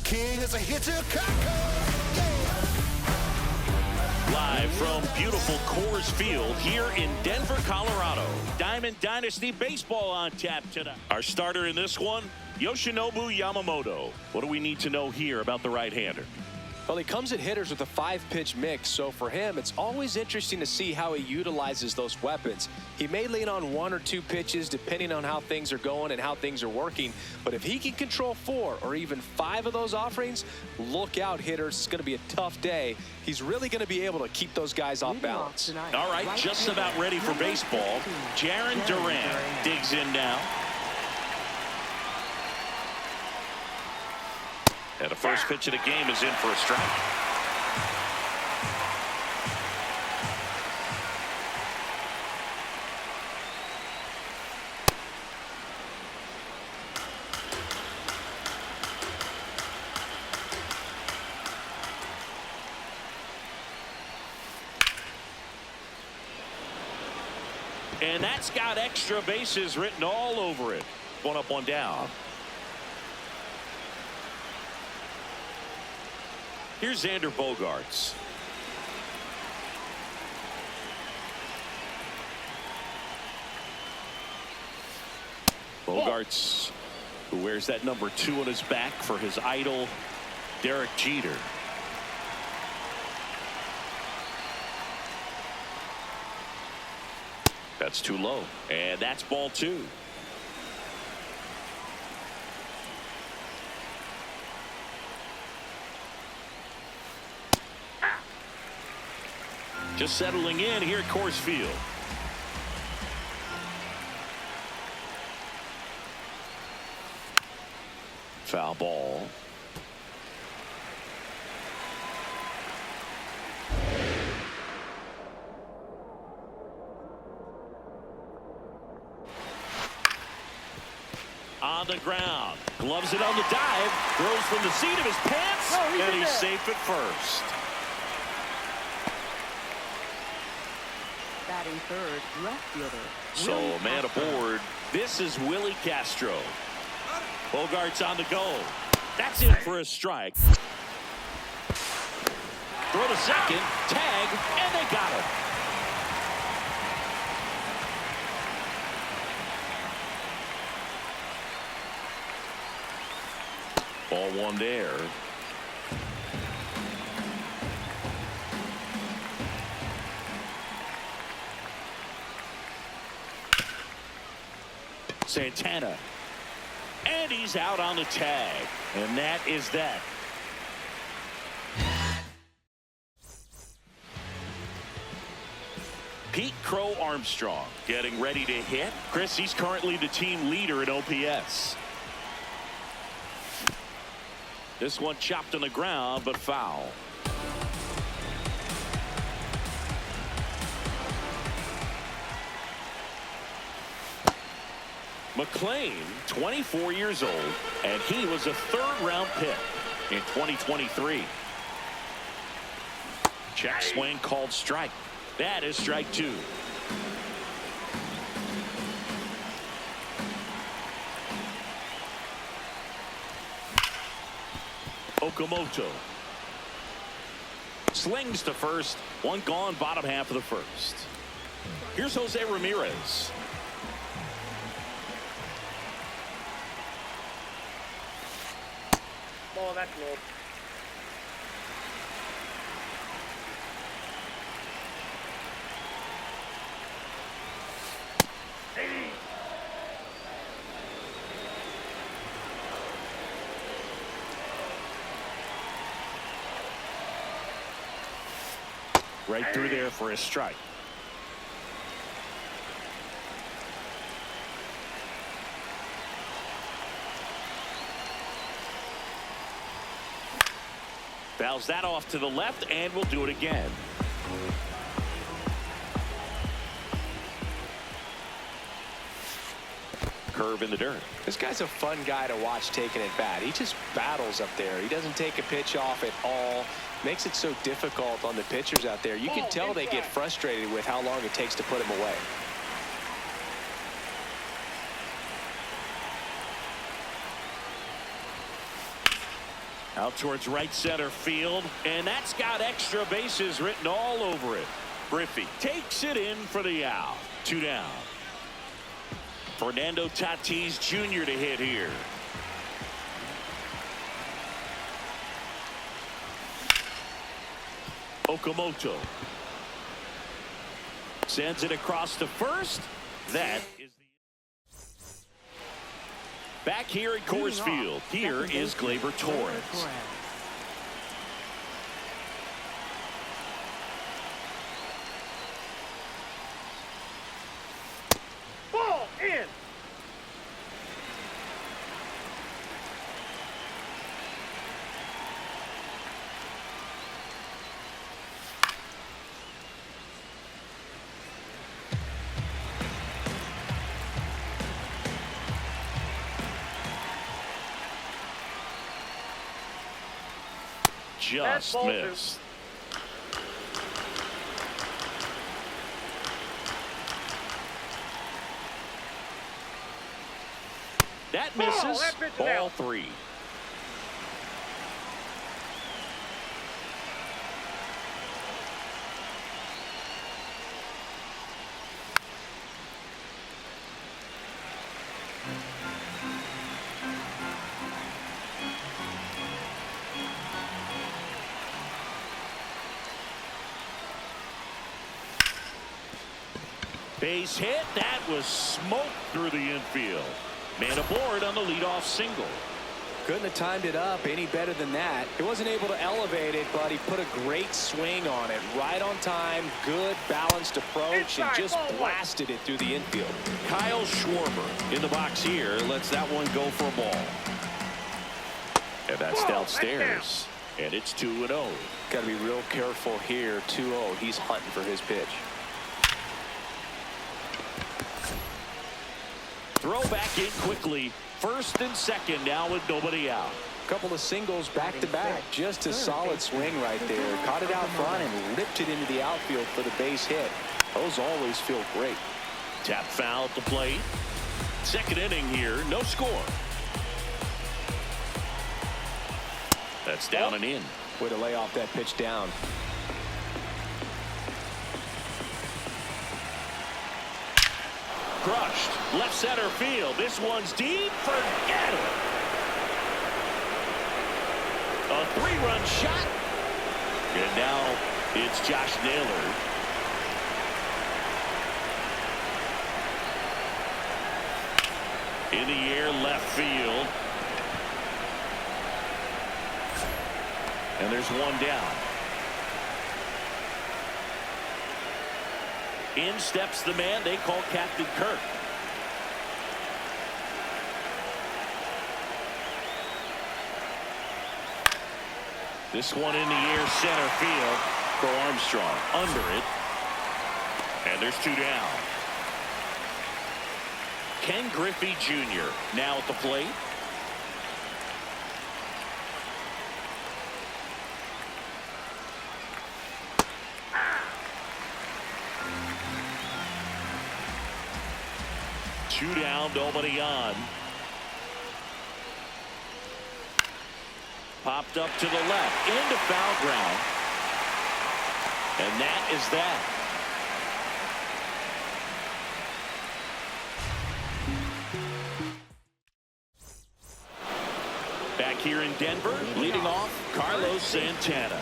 king is a hitter. Live from beautiful Coors Field here in Denver, Colorado. Diamond Dynasty Baseball on tap tonight. Our starter in this one, Yoshinobu Yamamoto. What do we need to know here about the right-hander? Well, he comes at hitters with a 5-pitch mix, so for him, it's always interesting to see how he utilizes those weapons. He may lean on 1 or 2 pitches depending on how things are going and how things are working, but if he can control 4 or even 5 of those offerings, look out, hitters. It's going to be a tough day. He's really going to be able to keep those guys off balance. All right, just about ready for baseball. Jarren Duran digs in now. And the first pitch of the game is in for a strike. And that's got extra bases written all over it. 1 up, 1 down. Here's Xander Bogaerts. Bogaerts, who wears that number 2 on his back for his idol, Derek Jeter. That's too low, and that's ball 2. Just settling in here at Coors Field. Foul ball. On the ground. Gloves it on the dive. Throws from the seat of his pants. And he's safe at first. Batting third, left fielder. So a man aboard. This is Willie Castro. Bogaerts on the go. That's in for a strike. Throw to second. Tag. And they got him. Ball 1 there. Santana. And he's out on the tag. And that is that. Pete Crow Armstrong getting ready to hit. Chris, he's currently the team leader in OPS. This one chopped on the ground, but foul. McClain, 24 years old, and he was a 3rd-round pick in 2023. Check swing called strike. That is strike 2. Okamoto slings to first. 1 gone, bottom half of the first. Here's Jose Ramirez. Oh, that's low. Right through there for a strike. Fouls that off to the left, and we'll do it again. Curve in the dirt. This guy's a fun guy to watch taking at bat. He just battles up there. He doesn't take a pitch off at all. Makes it so difficult on the pitchers out there. You can tell they get frustrated with how long it takes to put him away. Out towards right center field, and that's got extra bases written all over it. Griffey takes it in for the out. 2 down. Fernando Tatis Jr. to hit here. Okamoto sends it across to first. That is the back here at Coors Field. Here is Gleyber Torres. Ball in. Just missed. That misses. Ball 3. Base hit. That was smoked through the infield. Man aboard on the leadoff single. Couldn't have timed it up any better than that. He wasn't able to elevate it, but he put a great swing on it. Right on time, good balanced approach, and just blasted it through the infield. Kyle Schwarber in the box here lets that one go for a ball. And that's downstairs. And it's 2-0. Got to be real careful here. 2-0. He's hunting for his pitch. Throw back in quickly. First and second now with nobody out. Couple of singles back to back. Just a solid swing right there. Caught it out front and ripped it into the outfield for the base hit. Those always feel great. Tap foul at the plate. Second inning here. No score. That's down and in. Way to lay off that pitch down. Crushed. Left center field. This one's deep. Forget it. A 3-run shot. And now it's Josh Naylor. In the air, left field. And there's one down. In steps the man they call Captain Kirk. This one in the air, center field. For Armstrong under it. And there's 2 down. Ken Griffey Jr. now at the plate. Two down, nobody on. Popped up to the left, into foul ground. And that is that. Back here in Denver, leading off, Carlos Santana.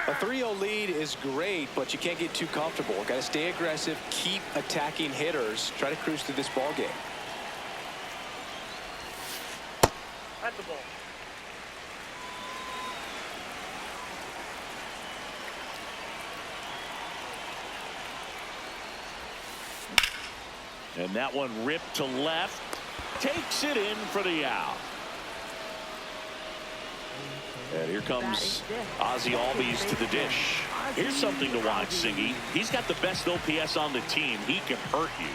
A 3-0 lead is great, but you can't get too comfortable. Got to stay aggressive, keep attacking hitters, try to cruise through this ball game. At the ball. And that one ripped to left. Takes it in for the out. And here comes Ozzie Albies to the dish. Here's something to watch, Singy. He's got the best OPS on the team. He can hurt you.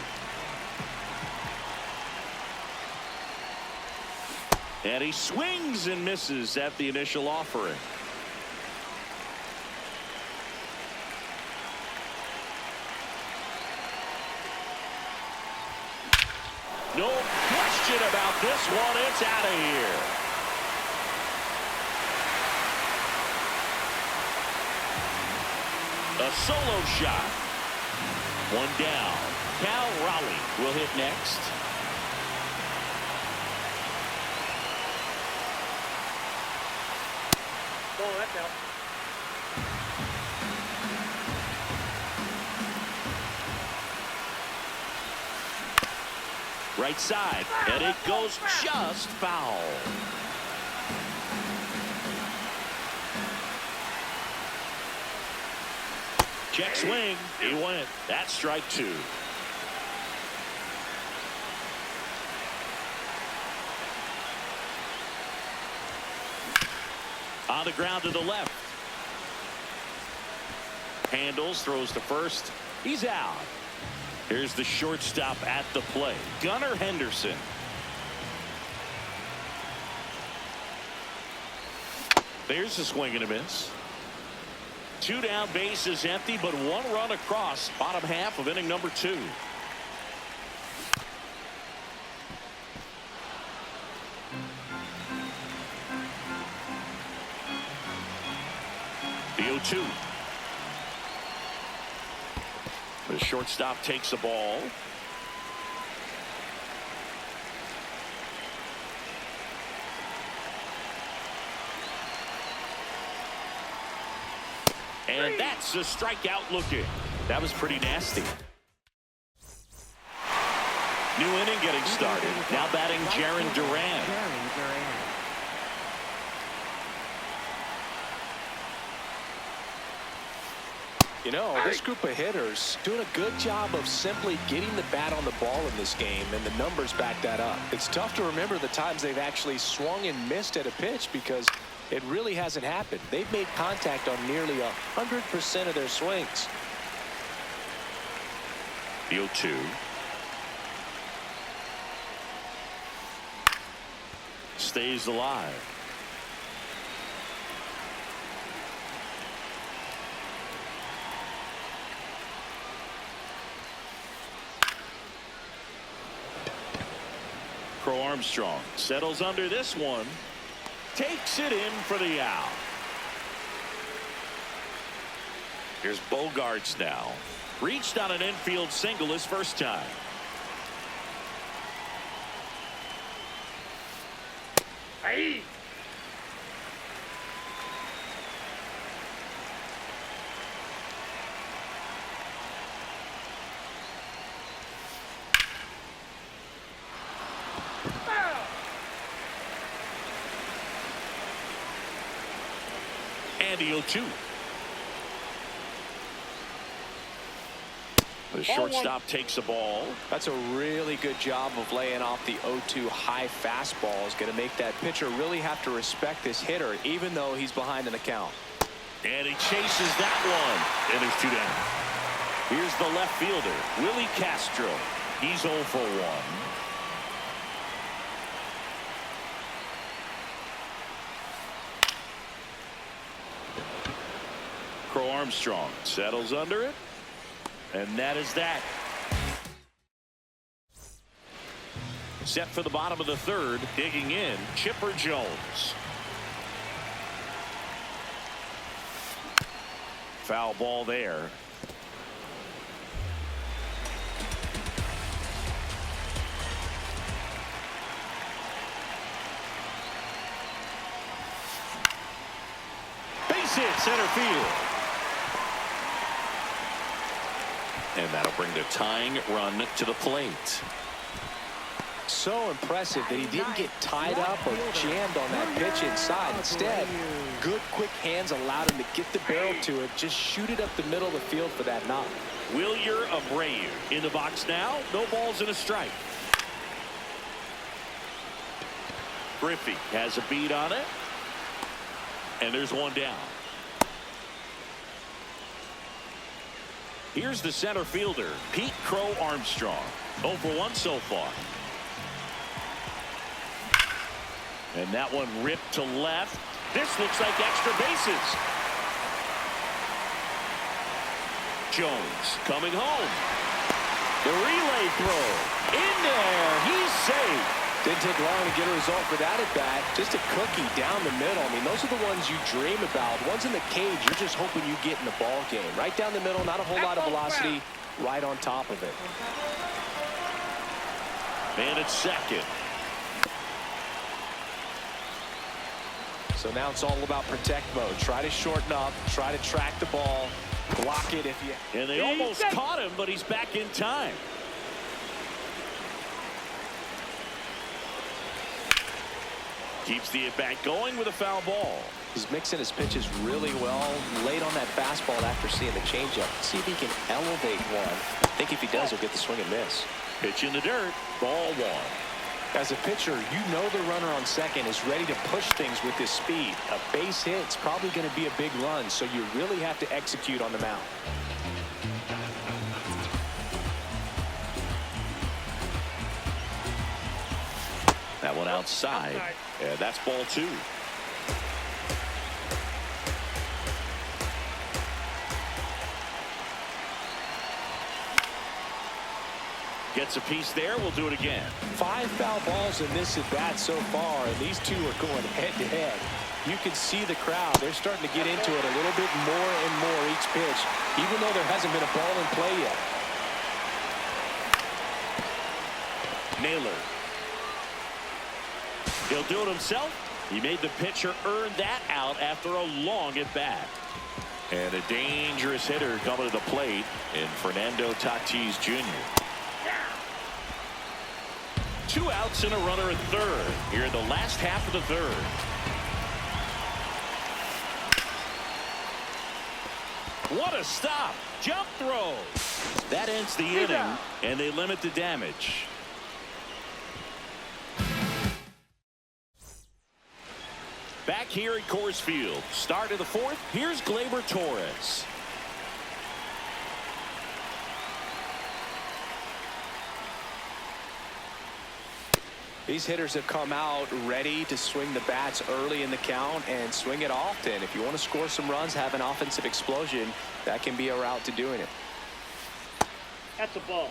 And he swings and misses at the initial offering. No question about this one. It's out of here. A solo shot. One down. Cal Raleigh will hit next. Oh, that's out. Right side, and it goes just foul. Check swing. He went. That's strike two. On the ground to the left. Handles, throws to first. He's out. Here's the shortstop at the plate, Gunnar Henderson. There's a swing and a miss. Two down, bases empty, but one run across. Bottom half of inning number 2. The 0-2. The shortstop takes the ball. And that's a strikeout looking. That was pretty nasty. New inning getting started. Now batting Jarren Duran. You know, this group of hitters doing a good job of simply getting the bat on the ball in this game, and the numbers back that up. It's tough to remember the times they've actually swung and missed at a pitch because it really hasn't happened. They've made contact on nearly 100% of their swings. The 0-2. Stays alive. Crow Armstrong settles under this one. Takes it in for the out. Here's Bogarts now. Reached on an infield single his first time. Hey. And the 0-2. The shortstop takes the ball. That's a really good job of laying off the 0-2 high fastball. Is going to make that pitcher really have to respect this hitter, even though he's behind in the count. And he chases that one. And there's 2 down. Here's the left fielder, Willie Castro. He's 0 for 1. Crow Armstrong settles under it. And that is that. Set for the bottom of the 3rd. Digging in, Chipper Jones. Foul ball there. Base hit, center field. And that'll bring the tying run to the plate. So impressive that he didn't get tied up or jammed on that pitch inside. Instead, good quick hands allowed him to get the barrel to it, just shoot it up the middle of the field for that knock. Wilyer Abreu in the box now. No balls and a strike. Griffey has a beat on it. And there's 1 down. Here's the center fielder, Pete Crow Armstrong. 0 for 1 so far. And that one ripped to left. This looks like extra bases. Jones coming home. The relay throw. In there. He's safe. Didn't take long to get a result for that at bat. Just a cookie down the middle. I mean, those are the ones you dream about. Ones in the cage, you're just hoping you get in the ball game. Right down the middle, not a whole lot of velocity, right on top of it. Man at second. So now it's all about protect mode. Try to shorten up, try to track the ball, block it if you... And they almost caught him, but he's back in time. Keeps the at-bat going with a foul ball. He's mixing his pitches really well. Late on that fastball after seeing the changeup. See if he can elevate one. I think if he does, he'll get the swing and miss. Pitch in the dirt. Ball one. As a pitcher, you know the runner on second is ready to push things with his speed. A base hit's probably going to be a big run, so you really have to execute on the mound. That one outside. Yeah, that's ball two. Gets a piece there. We'll do it again. 5 foul balls in this at bat so far, and these two are going head to head. You can see the crowd. They're starting to get into it a little bit more and more each pitch, even though there hasn't been a ball in play yet. Naylor. He'll do it himself. He made the pitcher earn that out after a long at bat. And a dangerous hitter coming to the plate in Fernando Tatis Jr. 2 outs and a runner at third here in the last half of the third. What a stop. Jump throw. That ends the inning, and they limit the damage. Back here at Coors Field. Start of the fourth. Here's Gleyber Torres. These hitters have come out ready to swing the bats early in the count and swing it often. If you want to score some runs, have an offensive explosion, that can be a route to doing it. That's a ball.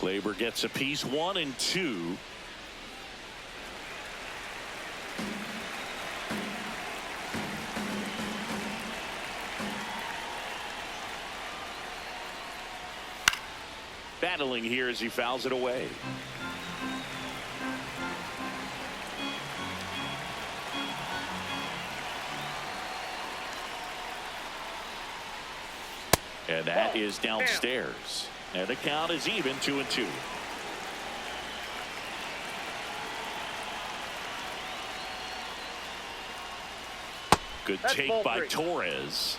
Gleyber gets a piece, 1 and 2. Battling here as he fouls it away. And that is downstairs. And the count is even, 2 and 2. Good take by Torres.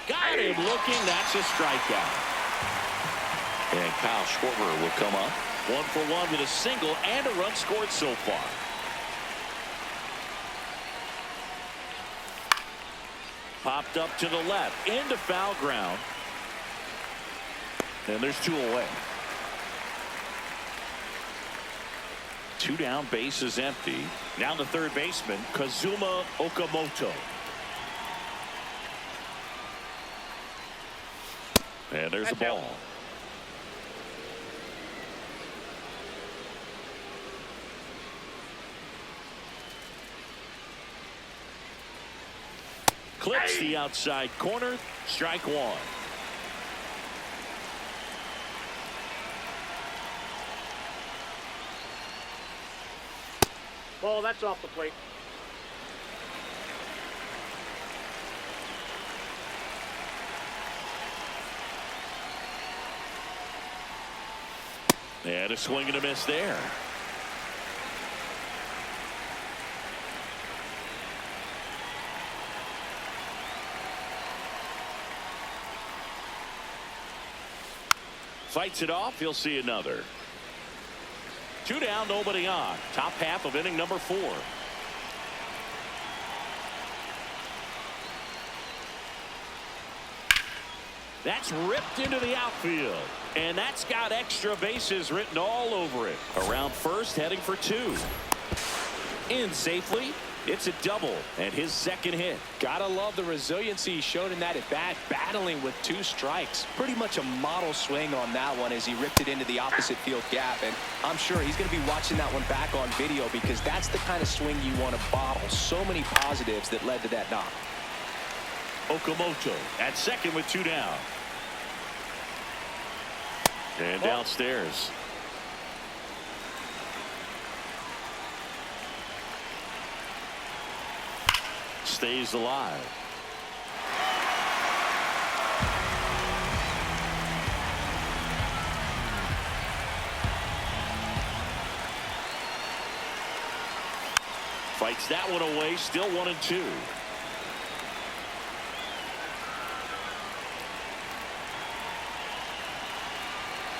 Got him looking. That's a strikeout. And Kyle Schwarber will come up 1 for 1 with a single and a run scored so far. Popped up to the left into foul ground. And there's 2 away. 2 down, base is empty. Now the third baseman, Kazuma Okamoto. And there's the ball. Clips the outside corner. Strike 1. Ball, that's off the plate. And a swing and a miss there. Fights it off. He'll see another. 2 down, nobody on. Top half of inning number 4. That's ripped into the outfield. And that's got extra bases written all over it. Around first, heading for 2. In safely. It's a double and his second hit. Gotta love the resiliency he showed in that at bat, battling with 2 strikes. Pretty much a model swing on that one as he ripped it into the opposite field gap. And I'm sure he's going to be watching that one back on video because that's the kind of swing you want to bottle. So many positives that led to that knock. Okamoto at second with 2 down. And downstairs. Stays alive. Fights that one away. Still 1-2.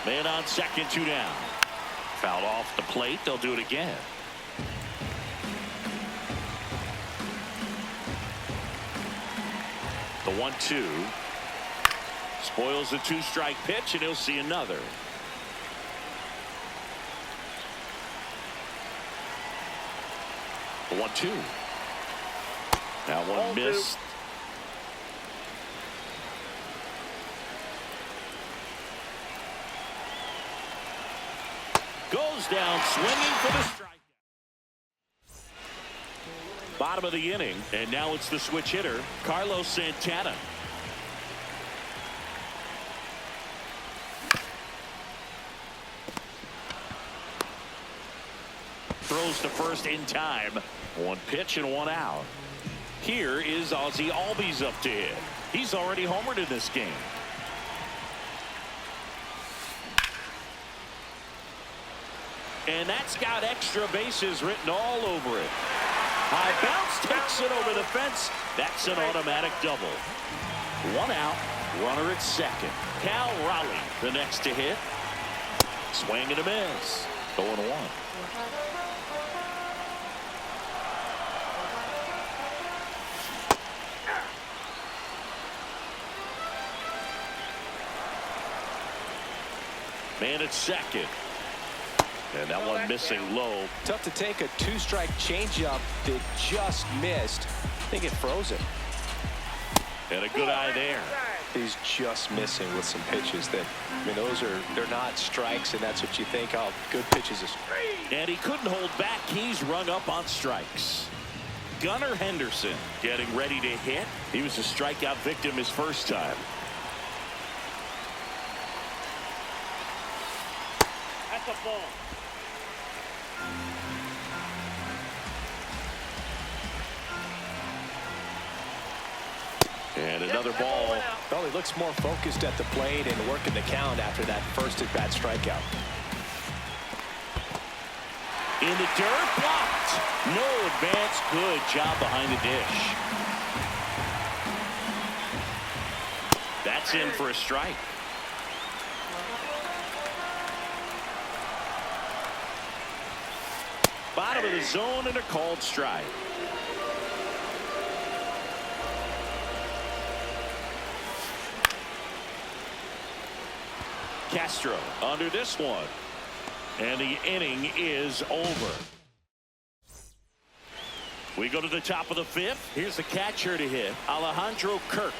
Man on second, 2 down. Fouled off the plate. They'll do it again. The 1-2 spoils the 2-strike pitch, and he'll see another. The 1-2. That one missed. Goes down swinging for the strike. Bottom of the inning, and now it's the switch hitter, Carlos Santana. Throws to first in time. 1 pitch and 1 out. Here is Ozzie Albies up to hit. He's already homered in this game. And that's got extra bases written all over it. High bounce takes it over the fence. That's an automatic double. 1 out. Runner at second. Cal Raleigh the next to hit. Swing and a miss. 0-1. Man at second. And that one missing low. Tough to take a 2-strike changeup that just missed. I think it froze him. And a good eye there. He's just missing with some pitches that, I mean, they're not strikes, and that's what you think. Oh, good pitches. And he couldn't hold back. He's rung up on strikes. Gunnar Henderson getting ready to hit. He was a strikeout victim his first time. That's a ball. And another ball. Well, he looks more focused at the plate and working the count after that first at-bat strikeout. In the dirt, blocked. No advance. Good job behind the dish. That's in for a strike. Bottom of the zone and a called strike. Castro under this one. And the inning is over. We go to the top of the 5th. Here's the catcher to hit, Alejandro Kirk.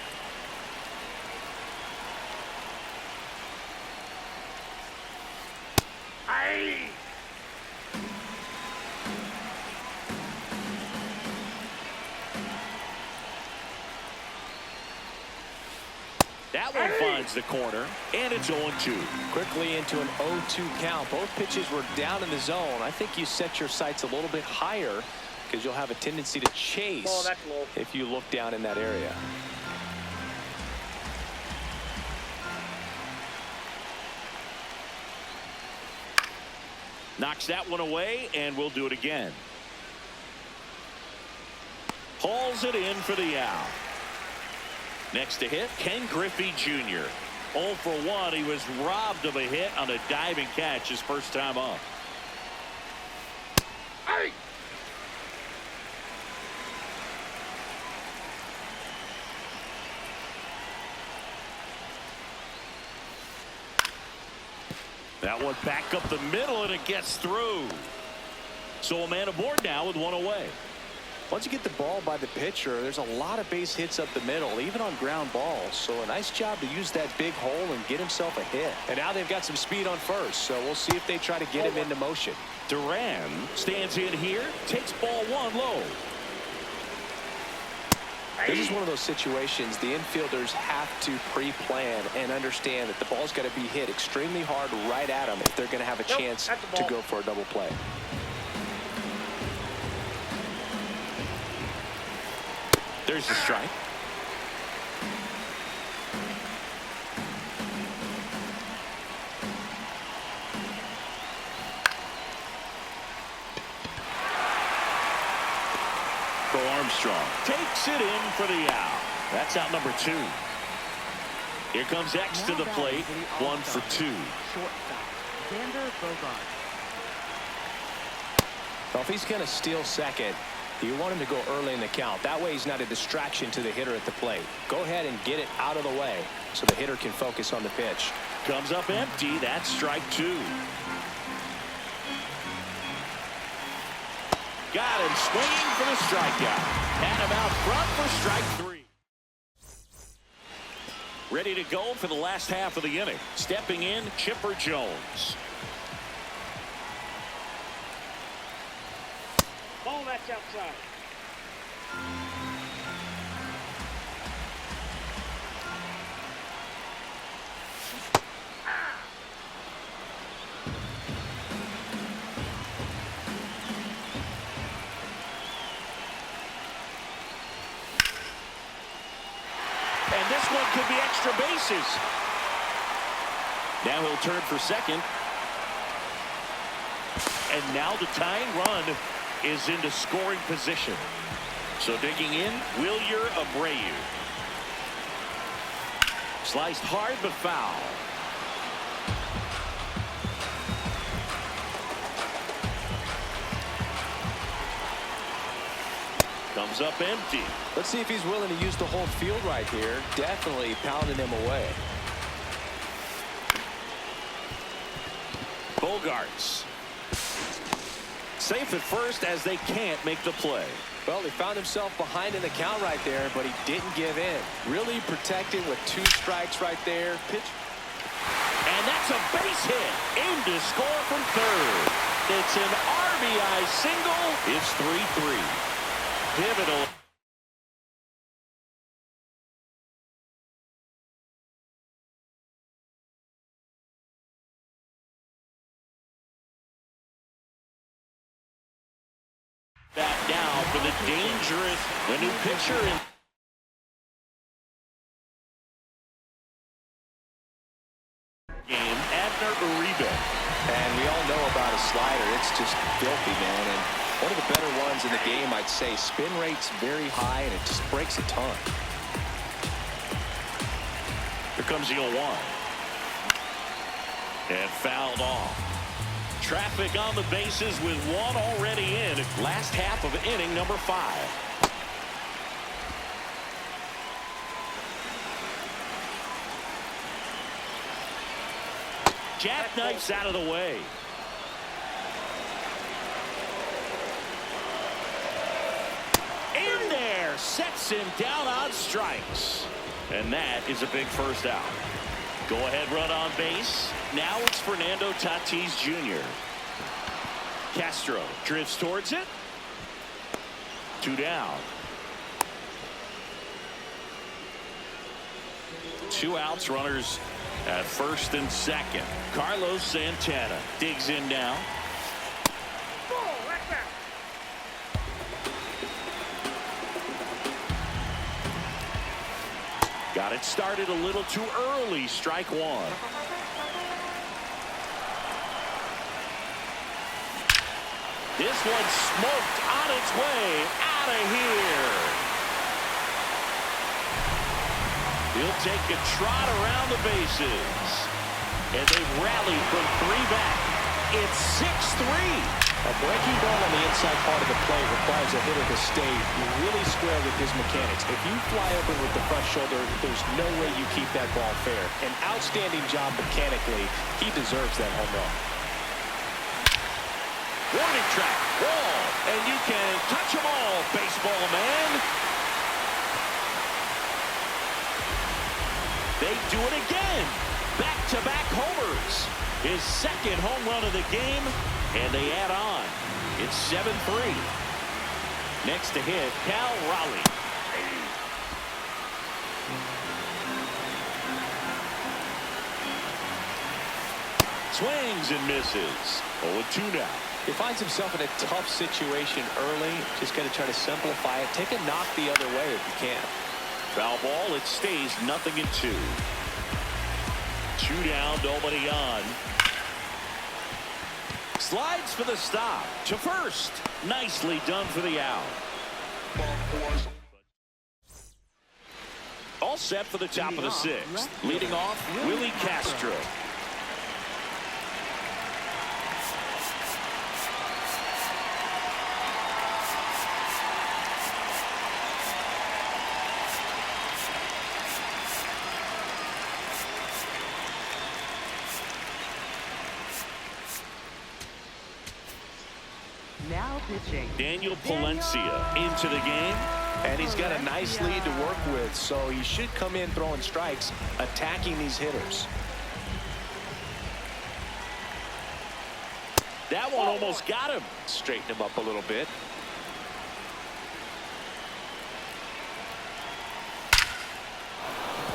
That one finds the corner, and it's 0-2. Quickly into an 0-2 count. Both pitches were down in the zone. I think you set your sights a little bit higher because you'll have a tendency to chase if you look down in that area. Knocks that one away, and we'll do it again. Hauls it in for the out. Next to hit, Ken Griffey Jr. 0 for 1. He was robbed of a hit on a diving catch his first time up. Hey! That one back up the middle, and it gets through. So a man aboard now with one away. Once you get the ball by the pitcher, there's a lot of base hits up the middle, even on ground balls. So a nice job to use that big hole and get himself a hit. And now they've got some speed on first, so we'll see if they try to get him into motion. Duran stands in here, takes ball one low. This is one of those situations the infielders have to pre-plan and understand that the ball's got to be hit extremely hard right at them if they're going to have a chance to go for a double play. There's the strike. Armstrong takes it in for the out. That's out number 2. Here comes X to the plate. 1 for 2. Well, if he's going to steal second, you want him to go early in the count. That way he's not a distraction to the hitter at the plate. Go ahead and get it out of the way so the hitter can focus on the pitch. Comes up empty. That's strike 2. Got him swinging for the strikeout. And him out front for strike 3. Ready to go for the last half of the inning. Stepping in, Chipper Jones. Ball that's outside. And this one could be extra bases. Now he'll turn for second. And now the tying run is into scoring position. So digging in, Wilyer Abreu. Sliced hard but foul. Comes up empty. Let's see if he's willing to use the whole field right here. Definitely pounding him away. Bogarts. Safe at first as they can't make the play. Well, he found himself behind in the count right there, but he didn't give in. Really protecting with 2 strikes right there. Pitch. And that's a base hit. Aimed to score from third. It's an RBI single. It's 3-3. Pivotal. Back now for the dangerous, the new pitcher in game, Abner Uribe. And we all know about a slider. It's just filthy, man. And one of the better ones in the game, I'd say. Spin rate's very high, and it just breaks a ton. Here comes the 0-1. And fouled off. Traffic on the bases with one already in. Last half of inning number 5. Jackknifes out of the way. In there, sets him down on strikes. And that is a big first out. Go ahead run on base. Now it's Fernando Tatis Jr. Castro drifts towards it. 2 down. 2 outs, runners at first and second. Carlos Santana digs in now. Got it started a little too early. Strike 1. This one smoked on its way out of here. He'll take a trot around the bases. And they rallied from 3 back. It's 6-3. A breaking ball on the inside part of the plate requires a hitter to stay really square with his mechanics. If you fly open with the front shoulder, there's no way you keep that ball fair. An outstanding job mechanically. He deserves that home run. Warning track, wall, and you can touch them all, baseball man. They do it again. Back-to-back homers. His second home run of the game, and they add on. It's 7-3. Next to hit, Cal Raleigh. Swings and misses. 0-2 now. He finds himself in a tough situation early. Just got to try to simplify it. Take a knock the other way if you can. Foul ball. It stays 0-2. 2 down, nobody on. Slides for the stop to first. Nicely done for the out. All set for the top of the sixth. Leading off, Willie Castro. Now pitching. Daniel Palencia into the game. And he's got a nice lead to work with, so he should come in throwing strikes, attacking these hitters. That one almost got him. Straighten him up a little bit.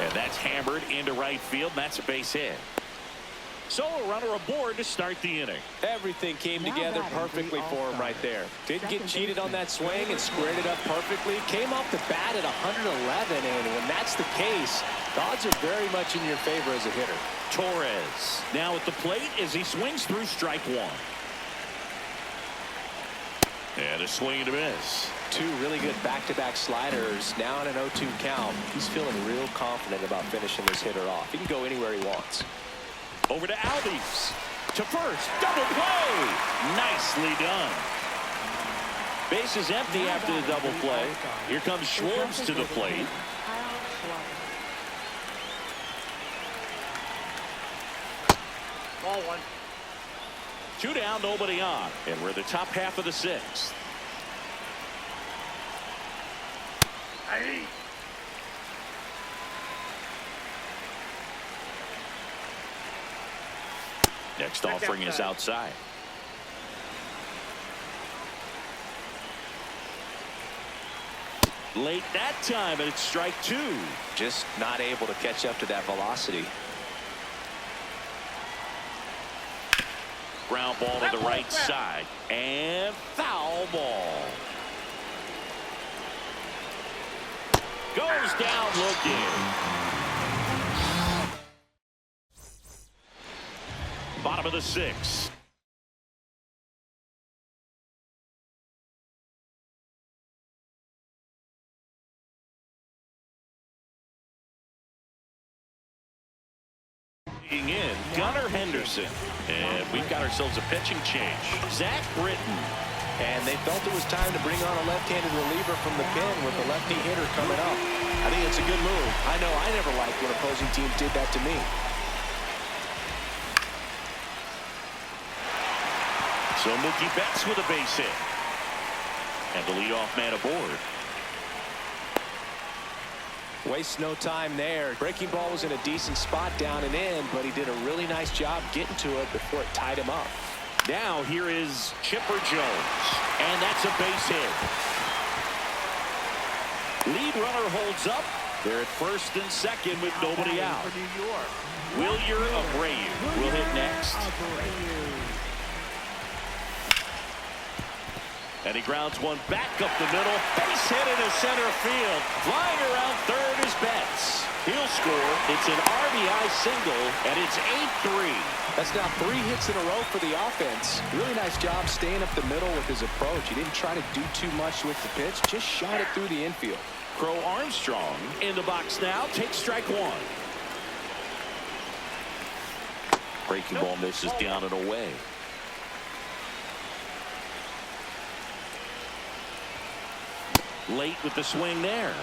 And that's hammered into right field. And that's a base hit. So a runner aboard to start the inning. Everything came together perfectly for him right there. Didn't get cheated on that swing and squared it up perfectly. Came off the bat at 111, and when that's the case, the odds are very much in your favor as a hitter. Torres now at the plate as he swings through strike one. And a swing and a miss. Two really good back-to-back sliders. Now on an 0-2 count. He's feeling real confident about finishing this hitter off. He can go anywhere he wants. Over to Albies. To first. Double play. Nicely done. Base is empty after the double play. Here comes Schwartz to the plate. Ball one. 2 down, nobody on. And we're the top half of the sixth. Hey. Next offering is outside. Late that time, and it's strike two. Just not able to catch up to that velocity. Ground ball to the right side. And foul ball. Goes down looking. Bottom of the sixth. In Gunnar Henderson, and we've got ourselves a pitching change. Zach Britton, and they felt it was time to bring on a left-handed reliever from the pen with a lefty hitter coming up. I think it's a good move. I know I never liked when opposing teams did that to me. So Mookie Betts with a base hit, and the leadoff man aboard. Wastes no time there. Breaking ball was in a decent spot down and in, but he did a really nice job getting to it before it tied him up. Now here is Chipper Jones, and that's a base hit. Lead runner holds up. They're at first and second with nobody out. Wilyer Abreu will hit next. And he grounds one back up the middle. Base hit into center field. Flying around third is Betts. He'll score. It's an RBI single, and it's 8-3. That's now 3 hits in a row for the offense. Really nice job staying up the middle with his approach. He didn't try to do too much with the pitch. Just shot it through the infield. Crow Armstrong in the box now. Takes strike one. Breaking ball misses down and away. Late with the swing there.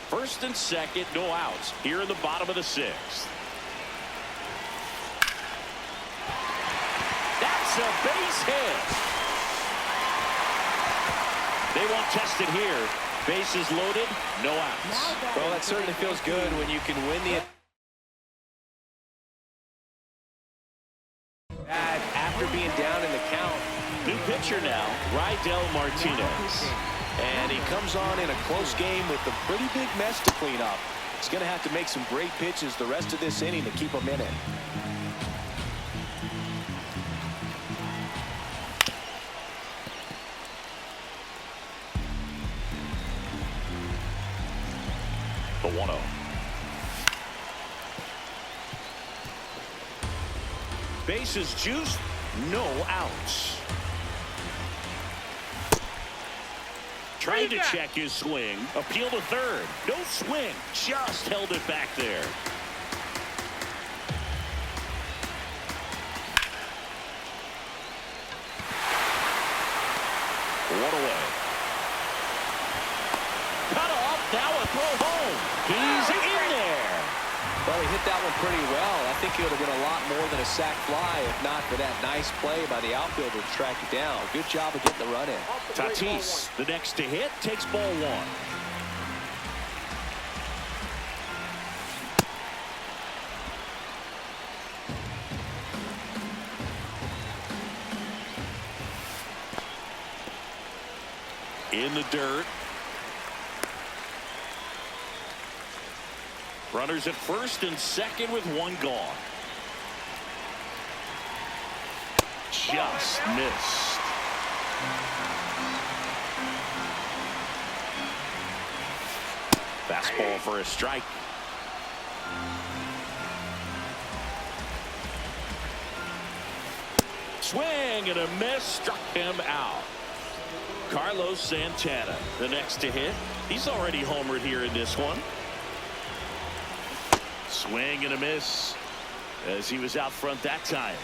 First and second, no outs here in the bottom of the sixth. That's a base hit. They won't test it here. Bases loaded, no outs. Well, that certainly feels good when you can win the after being down in the count. New pitcher now, Rydell Martinez. And he comes on in a close game with a pretty big mess to clean up. He's going to have to make some great pitches the rest of this inning to keep him in it. The 1-0. Bases juiced, no outs. Trying to check his swing. Appeal to third. No swing. Just held it back there. One away. Cut off. Now a throw home. He's in there. Well, he hit that one pretty well. I think it would have been a lot more than a sac fly if not for that nice play by the outfielder to track it down. Good job of getting the run in. Tatis, the next to hit, takes ball one. In the dirt. Runners at first and second with one gone. Just missed. Fastball for a strike. Swing and a miss, struck him out. Carlos Santana, the next to hit. He's already homered here in this one. Swing and a miss as he was out front that time.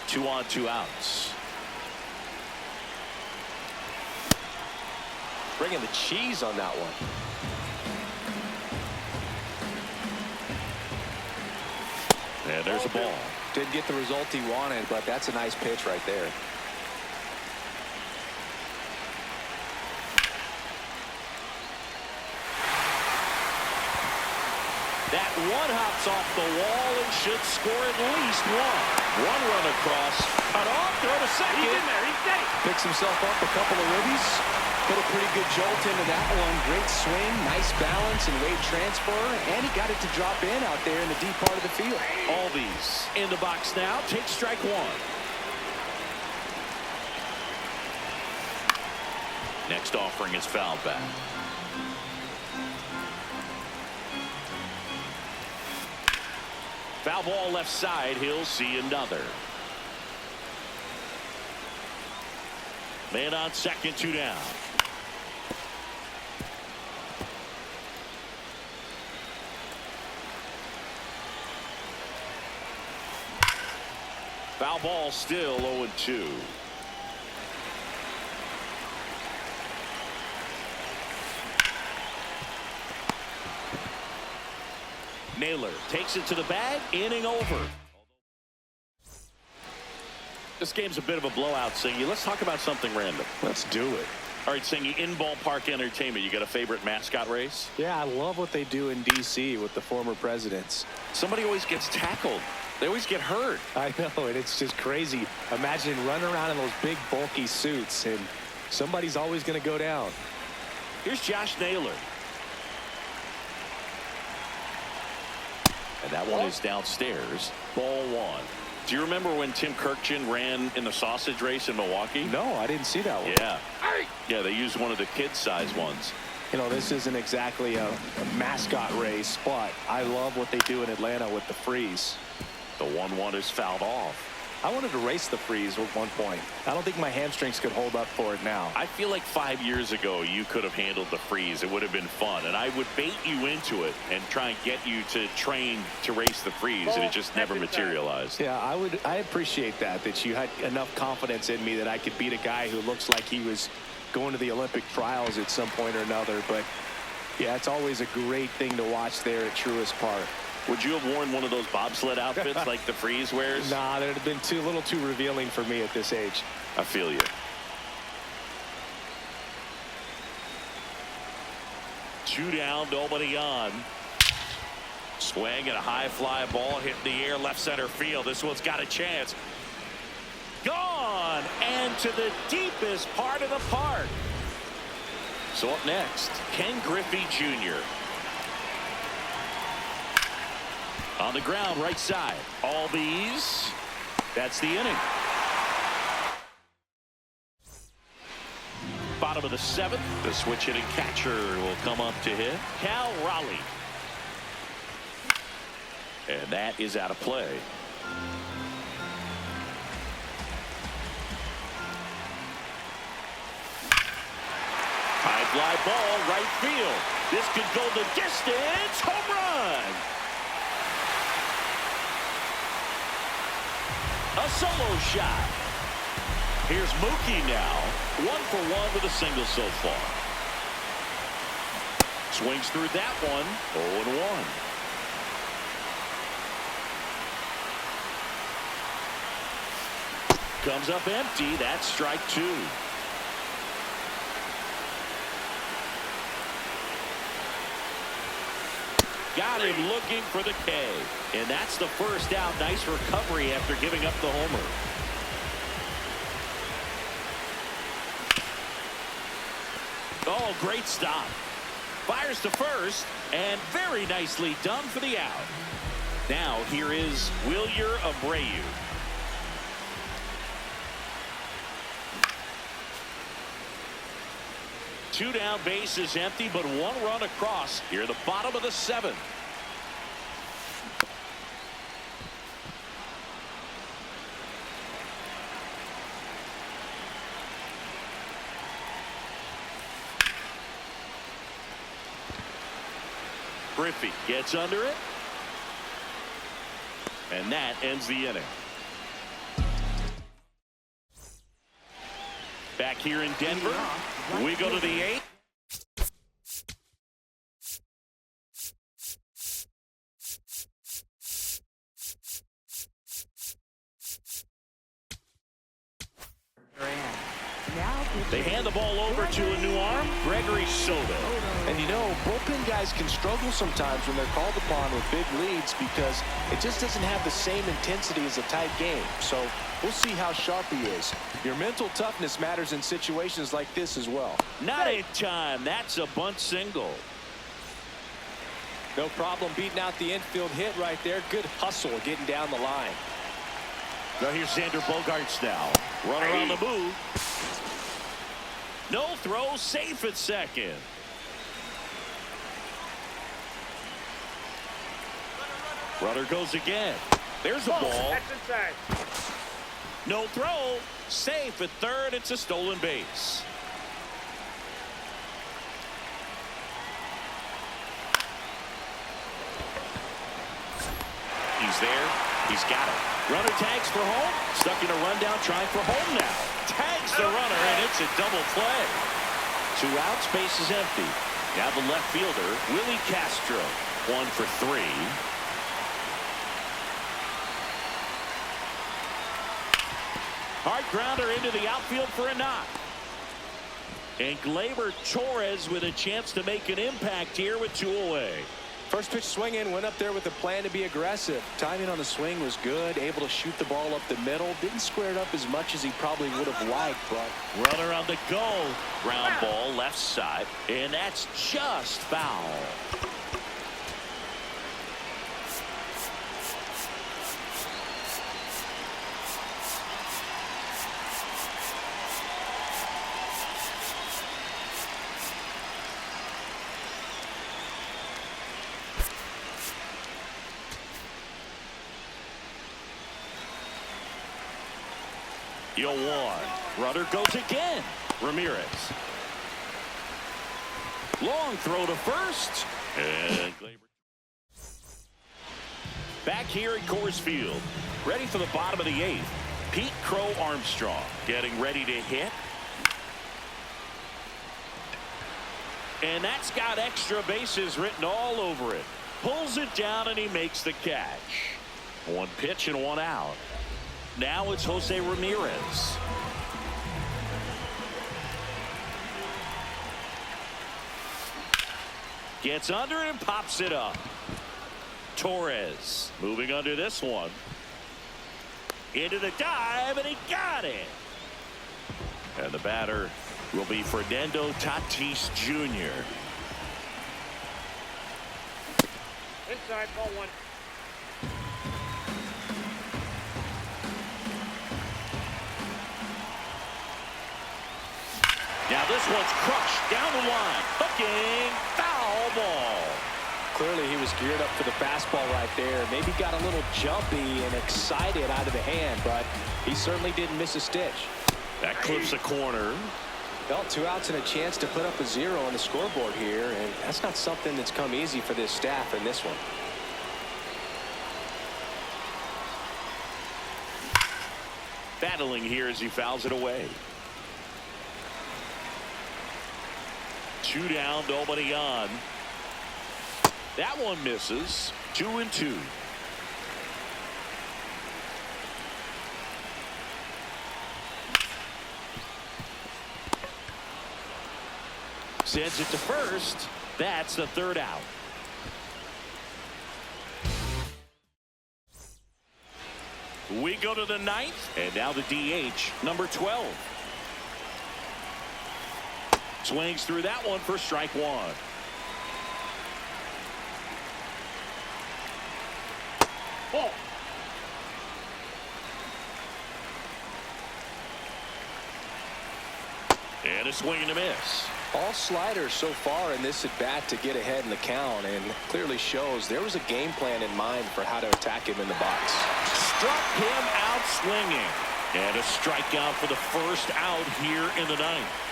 Two on, two outs. Bringing the cheese on that one. And there's a ball. Didn't get the result he wanted, but that's a nice pitch right there. That one hops off the wall and should score at least one. One run across. Cut off. Throw to second. He's in there. He's safe. Picks himself up a couple of ribbies. Put a pretty good jolt into that one. Great swing, nice balance and weight transfer, and he got it to drop in out there in the deep part of the field. All these in the box now. Take strike one. Next offering is fouled back. Foul ball left side. He'll see another. Man on second, two down. Foul ball still 0-2. Naylor takes it to the bag. Inning over. This game's a bit of a blowout, Singy. Let's talk about something random. Let's do it. All right, Singy, in ballpark entertainment, you got a favorite mascot race? Yeah, I love what they do in D.C. with the former presidents. Somebody always gets tackled. They always get hurt. I know, and it's just crazy. Imagine running around in those big, bulky suits, and somebody's always going to go down. Here's Josh Naylor. And that one is downstairs. Ball one. Do you remember when Tim Kirkjian ran in the sausage race in Milwaukee? No, I didn't see that one. Yeah. Yeah, they used one of the kid-size ones. You know, this isn't exactly a mascot race, but I love what they do in Atlanta with the freeze. The 1-1 is fouled off. I wanted to race the freeze at one point. I don't think my hamstrings could hold up for it now. I feel like 5 years ago you could have handled the freeze. It would have been fun, and I would bait you into it and try and get you to train to race the freeze, and it just never materialized. Yeah, I appreciate that you had enough confidence in me that I could beat a guy who looks like he was going to the Olympic trials at some point or another. But yeah, it's always a great thing to watch there at Truist Park. Would you have worn one of those bobsled outfits like the freeze wears? Nah, that would have been a little too revealing for me at this age. I feel you. 2 down, nobody on. Swing and a high fly ball hit in the air, left center field. This one's got a chance. Gone, and to the deepest part of the park. So up next, Ken Griffey Jr. On the ground, right side. All these. That's the inning. Bottom of the 7th. The switch hitting catcher will come up to hit. Cal Raleigh. And that is out of play. High fly ball, right field. This could go the distance. Home run. A solo shot. Here's Mookie now. 1 for 1 with a single so far. Swings through that one. 0-1. Comes up empty. That's strike 2. Got him looking for the K. And that's the first out. Nice recovery after giving up the homer. Oh, great stop. Fires to first, and very nicely done for the out. Now here is Wilyer Abreu. Two down, base is empty, but 1 run across here at the bottom of the 7th. Griffey gets under it, and that ends the inning. Back here in Denver, we go to the 8th. They hand the ball over to a new arm, Gregory Soto. And you know, bullpen guys can struggle sometimes when they're called upon with big leads because it just doesn't have the same intensity as a tight game. So we'll see how sharp he is. Your mental toughness matters in situations like this as well. Not in time. That's a bunt single. No problem beating out the infield hit right there. Good hustle getting down the line. Now here's Xander Bogaerts now. Runner on the move. No throw, safe at second. Runner goes again. There's a ball. No throw, safe at third. It's a stolen base. He's there. He's got it. Runner tags for home. Stuck in a rundown, trying for home now. Tags the runner, and it's a double play. 2 outs, base is empty. Now the left fielder, Willie Castro. 1 for 3. Hard grounder into the outfield for a knock. And Gleyber Torres with a chance to make an impact here with 2 away. First pitch swing in, went up there with a plan to be aggressive. Timing on the swing was good, able to shoot the ball up the middle. Didn't square it up as much as he probably would have liked, but runner on the go. Ground ball left side, and that's just foul. 0-1. Runner goes again. Ramirez. Long throw to first. And back here at Coors Field. Ready for the bottom of the 8th. Pete Crow Armstrong getting ready to hit. And that's got extra bases written all over it. Pulls it down and he makes the catch. 1 pitch and 1 out. Now it's Jose Ramirez. Gets under it and pops it up. Torres moving under this one. Into the dive and he got it. And the batter will be Fernando Tatis Jr. Inside, ball 1. Now this one's crushed down the line. Hooking, foul ball. Clearly he was geared up for the fastball right there. Maybe got a little jumpy and excited out of the hand, but he certainly didn't miss a stitch. That clips the corner. Well, 2 outs and a chance to put up a 0 on the scoreboard here, and that's not something that's come easy for this staff in this one. Battling here as he fouls it away. 2 down, nobody on. That one misses. 2-2. Sends it to first. That's the 3rd out. We go to the 9th, and now the DH, number 12. Swings through that one for strike 1. Ball. And a swing and a miss. All sliders so far in this at bat to get ahead in the count, and clearly shows there was a game plan in mind for how to attack him in the box. Struck him out swinging. And a strikeout for the first out here in the 9th.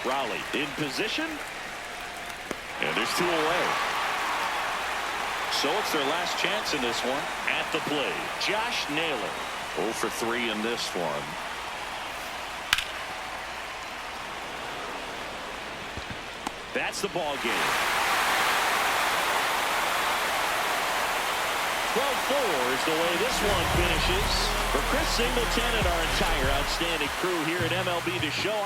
Raleigh in position. And there's 2 away. So it's their last chance in this one. At the plate, Josh Naylor. 0 for 3 in this one. That's the ball game. 12-4 is the way this one finishes. For Chris Singleton and our entire outstanding crew here at MLB The Show.